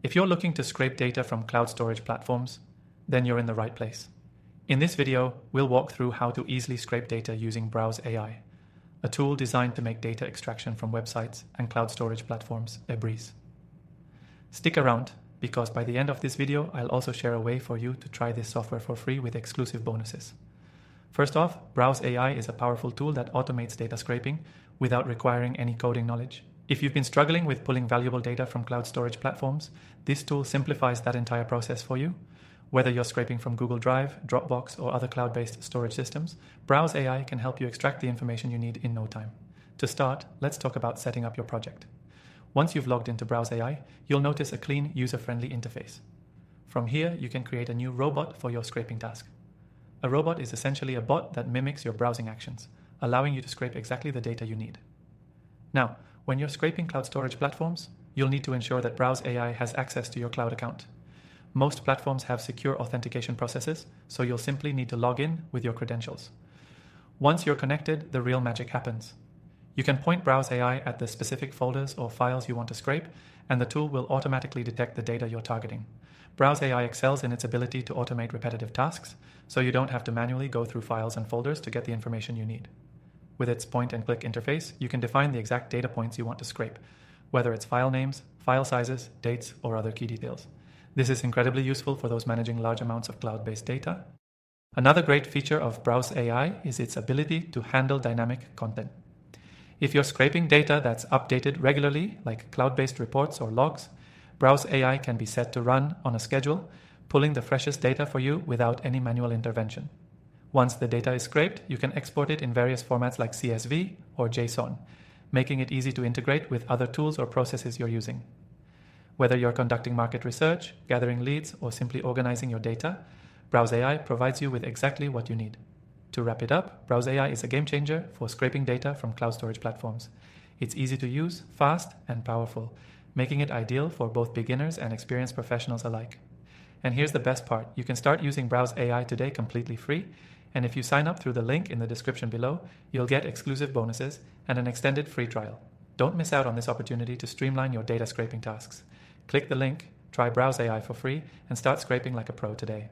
If you're looking to scrape data from cloud storage platforms, then you're in the right place. In this video, we'll walk through how to easily scrape data using Browse AI, a tool designed to make data extraction from websites and cloud storage platforms a breeze. Stick around, because by the end of this video, I'll also share a way for you to try this software for free with exclusive bonuses. First off, Browse AI is a powerful tool that automates data scraping without requiring any coding knowledge. If you've been struggling with pulling valuable data from cloud storage platforms, this tool simplifies that entire process for you. Whether you're scraping from Google Drive, Dropbox, or other cloud-based storage systems, Browse AI can help you extract the information you need in no time. To start, let's talk about setting up your project. Once you've logged into Browse AI, you'll notice a clean, user-friendly interface. From here, you can create a new robot for your scraping task. A robot is essentially a bot that mimics your browsing actions, allowing you to scrape exactly the data you need. Now, when you're scraping cloud storage platforms, you'll need to ensure that Browse AI has access to your cloud account. Most platforms have secure authentication processes, so you'll simply need to log in with your credentials. Once you're connected, the real magic happens. You can point Browse AI at the specific folders or files you want to scrape, and the tool will automatically detect the data you're targeting. Browse AI excels in its ability to automate repetitive tasks, so you don't have to manually go through files and folders to get the information you need. With its point-and-click interface, you can define the exact data points you want to scrape, whether it's file names, file sizes, dates, or other key details. This is incredibly useful for those managing large amounts of cloud-based data. Another great feature of Browse AI is its ability to handle dynamic content. If you're scraping data that's updated regularly, like cloud-based reports or logs, Browse AI can be set to run on a schedule, pulling the freshest data for you without any manual intervention. Once the data is scraped, you can export it in various formats like CSV or JSON, making it easy to integrate with other tools or processes you're using. Whether you're conducting market research, gathering leads, or simply organizing your data, Browse AI provides you with exactly what you need. To wrap it up, Browse AI is a game changer for scraping data from cloud storage platforms. It's easy to use, fast, and powerful, making it ideal for both beginners and experienced professionals alike. And here's the best part. You can start using Browse AI today completely free, and if you sign up through the link in the description below, you'll get exclusive bonuses and an extended free trial. Don't miss out on this opportunity to streamline your data scraping tasks. Click the link, try Browse AI for free, and start scraping like a pro today.